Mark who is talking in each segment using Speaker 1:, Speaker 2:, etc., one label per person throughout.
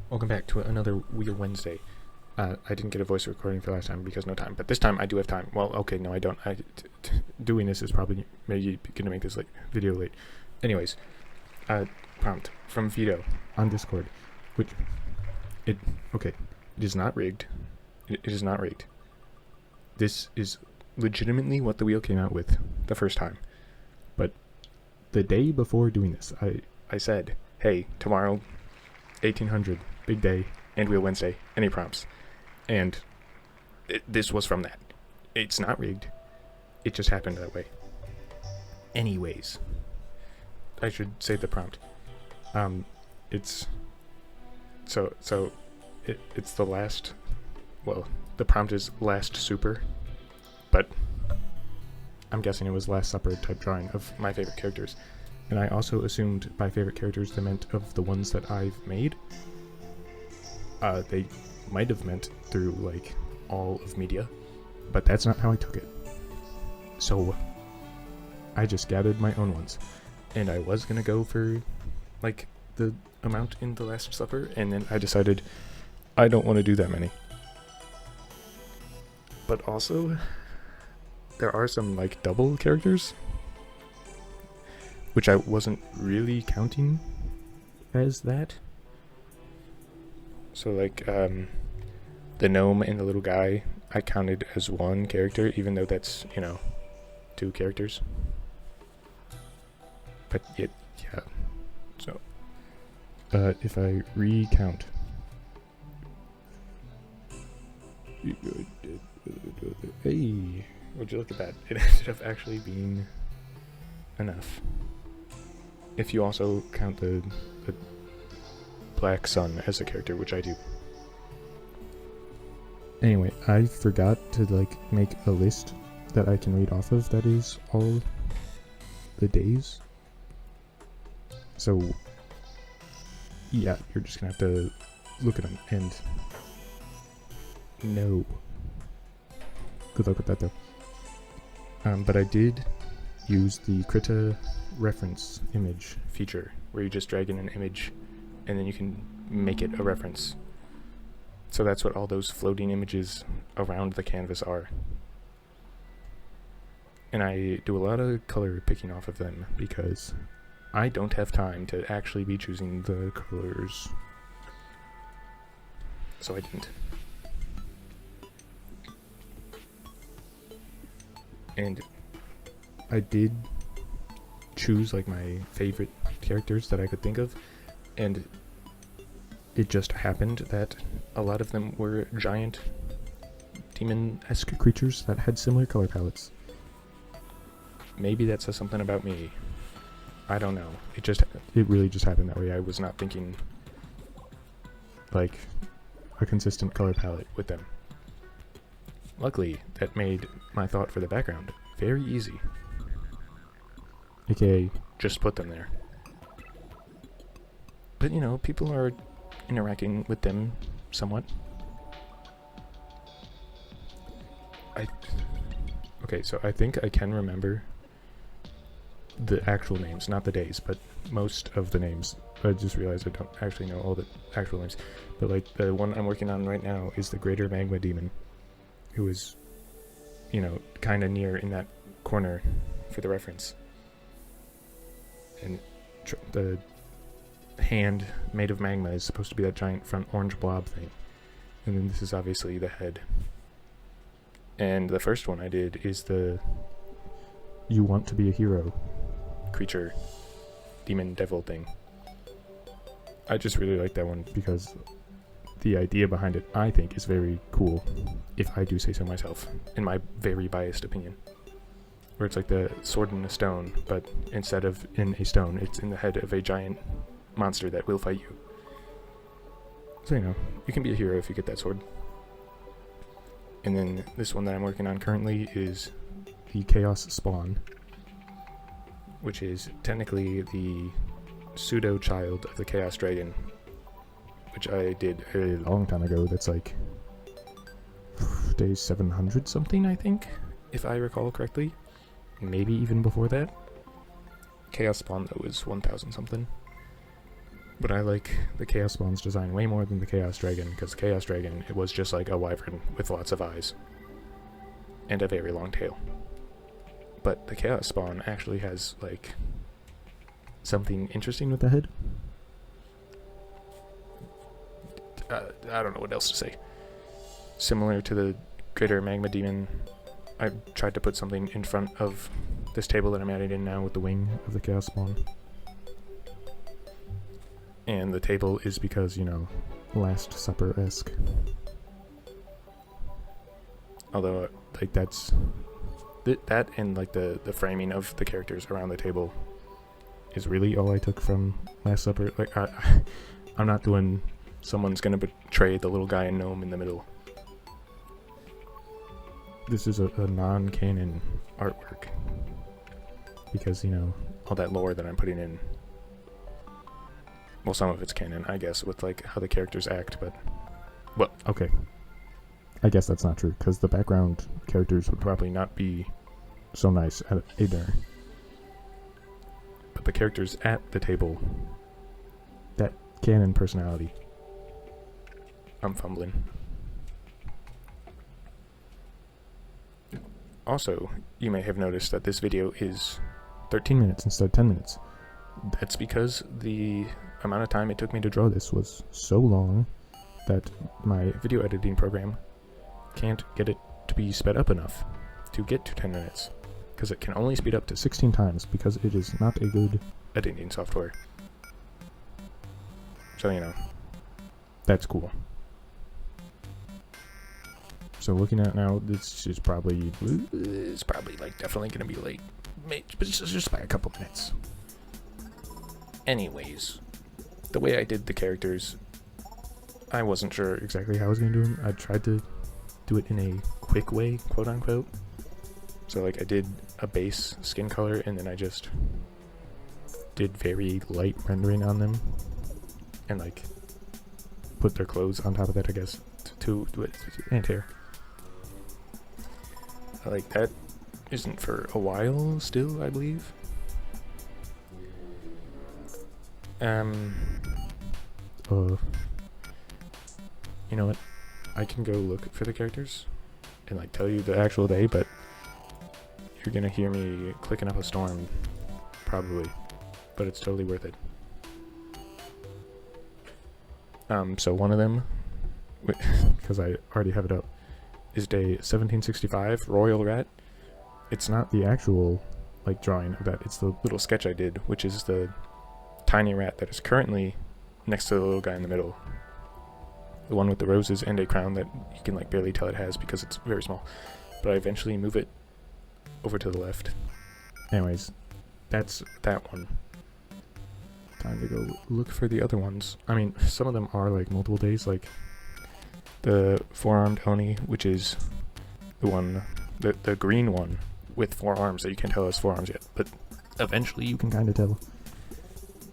Speaker 1: Welcome back to another Wheel Wednesday. I didn't get a voice recording for last time because no time, but this time I do have time. Well, okay, no, I don't. Doing this is probably maybe going to make this video late. Anyways, prompt from Vito on Discord, which it is not rigged. It is not rigged. This is legitimately what the wheel came out with the first time. But the day before doing this, I said, hey, tomorrow, 1800, big day, and Wheel Wednesday, any prompts? And this was from that. It's not rigged. It just happened that way. Anyways, I should say the prompt. It's the last. Well, the prompt is last super, but I'm guessing it was Last Supper type drawing of my favorite characters. And I also assumed by favorite characters they meant of the ones that I've made. They might have meant through all of media, but that's not how I took it. So I just gathered my own ones, and I was gonna go for the amount in the Last Supper, and then I decided I don't want to do that many. But also, there are some double characters, which I wasn't really counting as that. So the gnome and the little guy, I counted as one character, even though that's, two characters. But yeah. So, if I recount. Hey, would you look at that? It ended up actually being enough. If you also count the Black Sun as a character, which I do. Anyway, I forgot to make a list that I can read off of that is all the days. So yeah, you're just gonna have to look at them and no. Good luck with that though. But I did use the Krita reference image feature where you just drag in an image and then you can make it a reference. So that's what all those floating images around the canvas are. And I do a lot of color picking off of them because I don't have time to actually be choosing the colors. So I didn't. And I did choose my favorite characters that I could think of, and it just happened that a lot of them were giant demon-esque creatures that had similar color palettes. Maybe that says something about me. I don't know. It really just happened that way. I was not thinking a consistent color palette with them. Luckily, that made my thought for the background very easy. AKA, just put them there. But people are interacting with them somewhat. Okay, so I think I can remember the actual names, not the days, but most of the names. I just realized I don't actually know all the actual names. But the one I'm working on right now is the Greater Magma Demon, who is, kind of near in that corner for the reference. And the hand made of magma is supposed to be that giant front orange blob thing. And then this is obviously the head. And the first one I did is the You Want to Be a Hero creature, demon devil thing. I just really like that one because the idea behind it, I think, is very cool, if I do say so myself, in my very biased opinion. Where it's like the sword in a stone, but instead of in a stone, it's in the head of a giant monster that will fight you. So you can be a hero if you get that sword. And then this one that I'm working on currently is the Chaos Spawn, which is technically the pseudo-child of the Chaos Dragon, which I did a long time ago. That's day 700 something, I think, if I recall correctly. Maybe even before that. Chaos Spawn, though, is 1000 something. But I like the Chaos Spawn's design way more than the Chaos Dragon, because the Chaos Dragon, it was just like a wyvern with lots of eyes and a very long tail. But the Chaos Spawn actually has like something interesting with the head. I don't know what else to say. Similar to the Greater Magma Demon, I tried to put something in front of this table that I'm adding in now with the wing of the Chaos Spawn. And the table is because, you know, Last Supper-esque. Although, like, that's... that and, like, the framing of the characters around the table is really all I took from Last Supper. Like, I'm not doing someone's gonna betray the little guy and gnome in the middle. This is a non-canon artwork. Because, you know, all that lore that I'm putting in... Well, some of it's canon, I guess, with, like, how the characters act, but... Well, okay. I guess that's not true, because the background characters would probably not be so nice either. But the characters at the table, that canon personality. I'm fumbling. Also, you may have noticed that this video is 13 minutes instead of 10 minutes. That's because the amount of time it took me to draw this was so long that my video editing program can't get it to be sped up enough to get to 10 minutes. Because it can only speed up to 16 times because it is not a good editing software. So, you know, that's cool. So looking at now, this is probably, it's probably like definitely going to be late, but it's just by a couple minutes. Anyways, the way I did the characters, I wasn't sure exactly how I was going to do them. I tried to do it in a quick way, quote unquote. So like I did a base skin color and then I just did very light rendering on them and like put their clothes on top of that, I guess, to do it, and hair. Like that isn't for a while still, I believe. You know what? I can go look for the characters and like tell you the actual day, but you're gonna hear me clicking up a storm, probably, but it's totally worth it. So one of them, because I already have it up, is day 1765, Royal Rat. It's not the actual, like, drawing of that, it's the little sketch I did, which is the tiny rat that is currently next to the little guy in the middle. The one with the roses and a crown that you can, like, barely tell it has because it's very small. But I eventually move it over to the left. Anyways, that's that one. Time to go look for the other ones. I mean, some of them are, like, multiple days, like the four-armed Oni, which is the one, the green one with 4 arms that you can't tell has 4 arms yet, but eventually you can kind of tell.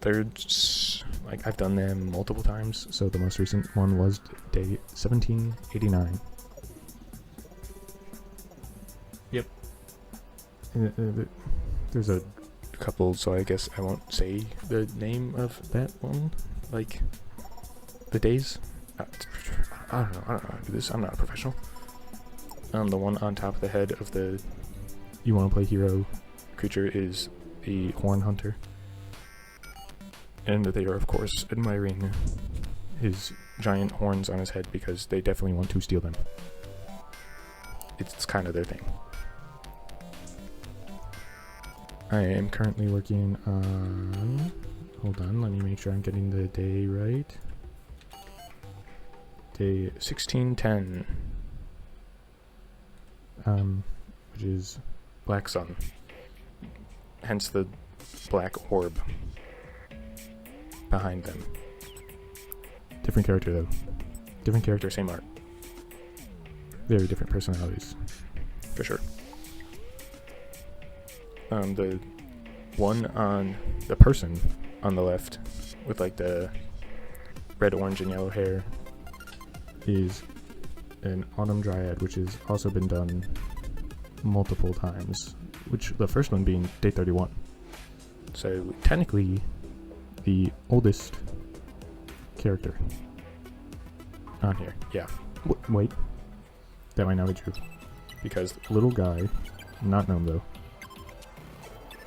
Speaker 1: They're just, like, I've done them multiple times, so the most recent one was day 1789. Yep. There's a couple, so I guess I won't say the name of that one, like, the days. I don't know how to do this. I'm not a professional. The one on top of the head of the you want to play hero creature is the Horn Hunter. And they are, of course, admiring his giant horns on his head because they definitely want to steal them. It's kind of their thing. I am currently working on... Hold on, let me make sure I'm getting the day right. Day 1610, which is Black Sun, hence the black orb behind them. Different character though. Different character, same art. Very different personalities, for sure. The one on the person on the left with like the red, orange, and yellow hair is an Autumn Dryad, which has also been done multiple times, which the first one being day 31. So technically the oldest character on here. Yeah. Wait. That might not be true. Because little guy, not gnome though.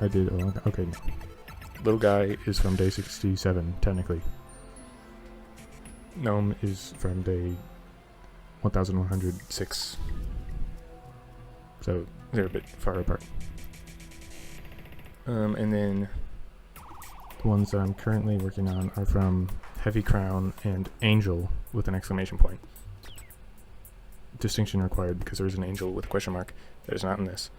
Speaker 1: I did, okay, no. Little guy is from day 67, technically. Gnome is from day 1106. So they're a bit far apart. And then the ones that I'm currently working on are from Heavy Crown and Angel with an exclamation point. Distinction required because there is an angel with a question mark that is not in this.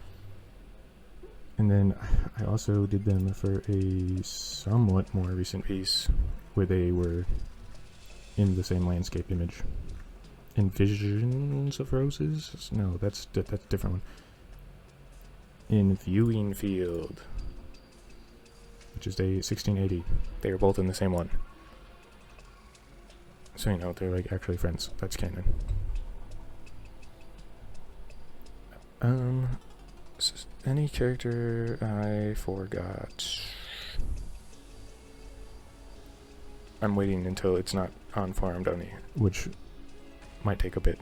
Speaker 1: And then I also did them for a somewhat more recent piece where they were in the same landscape image. In Visions of Roses? No, that's a different one. In Viewing Field, which is day 1680. They are both in the same one. So, you know, they're like actually friends. That's canon. Any character I forgot. I'm waiting until it's not on forearmed only, which might take a bit.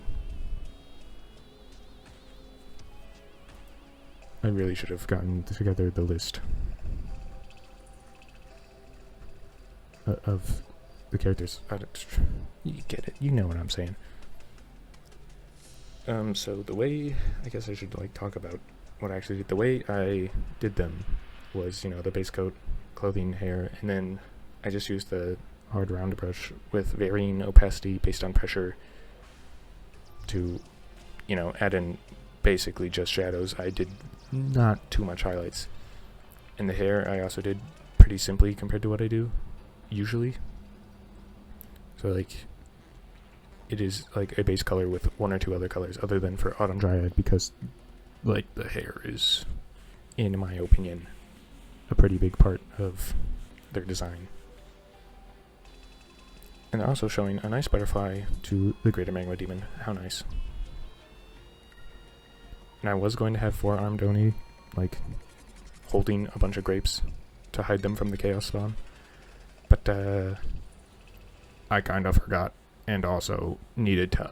Speaker 1: I really should have gotten together the list of the characters. You get it. You know what I'm saying. So the way, I guess I should like talk about what I actually did. The way I did them was, you know, the base coat, clothing, hair, and then I just used the hard round brush with varying opacity based on pressure to, you know, add in basically just shadows. I did not too much highlights. And the hair I also did pretty simply compared to what I do usually. So like, it is like a base color with one or two other colors other than for Autumn Dryad, because like the hair is, in my opinion, a pretty big part of their design. And they're also showing a nice butterfly to the Greater Magma Demon. How nice. And I was going to have four-armed Oni, like, holding a bunch of grapes to hide them from the Chaos Spawn. But, I kind of forgot, and also needed to,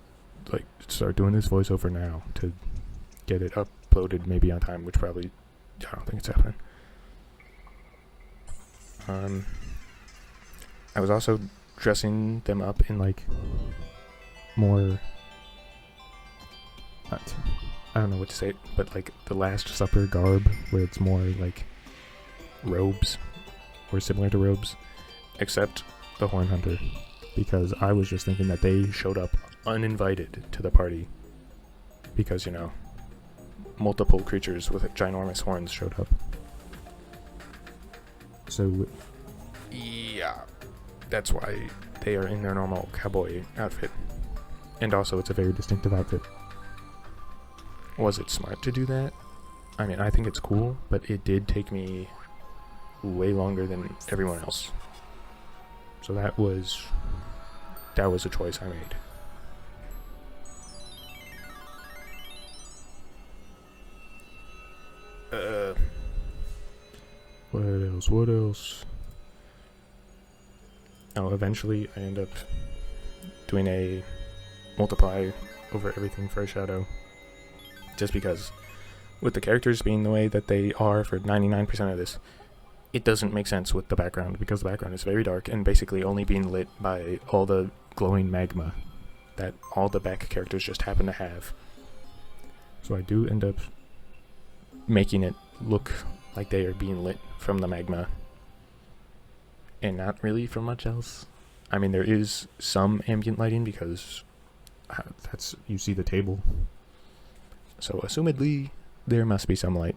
Speaker 1: like, start doing this voiceover now to get it uploaded maybe on time, which probably, I don't think it's happening. I was also dressing them up in, like, more, I don't know what to say, but like the Last Supper garb, where it's more like robes, or similar to robes, except the Horn Hunter, because I was just thinking that they showed up uninvited to the party, because, you know, multiple creatures with ginormous horns showed up. So, yeah, that's why they are in their normal cowboy outfit, and also it's a very distinctive outfit. Was it smart to do that? I mean, I think it's cool, but it did take me way longer than everyone else. So that was a choice I made. What else? Oh, eventually I end up doing a multiply over everything for a shadow. Just because, with the characters being the way that they are for 99% of this, it doesn't make sense with the background, because the background is very dark and basically only being lit by all the glowing magma that all the back characters just happen to have. So I do end up making it look like they are being lit from the magma, and not really from much else. I mean, there is some ambient lighting because you see the table. So, assumedly, there must be some light.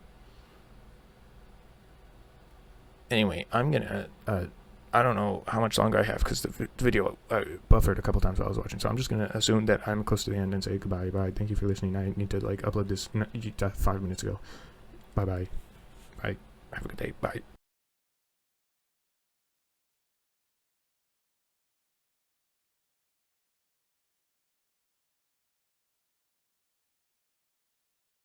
Speaker 1: Anyway, I'm gonna, I don't know how much longer I have, because the video buffered a couple times while I was watching, so I'm just gonna assume that I'm close to the end and say goodbye. Bye. Thank you for listening. I need to, like, upload this 5 minutes ago. Bye-bye. Bye. Have a good day. Bye.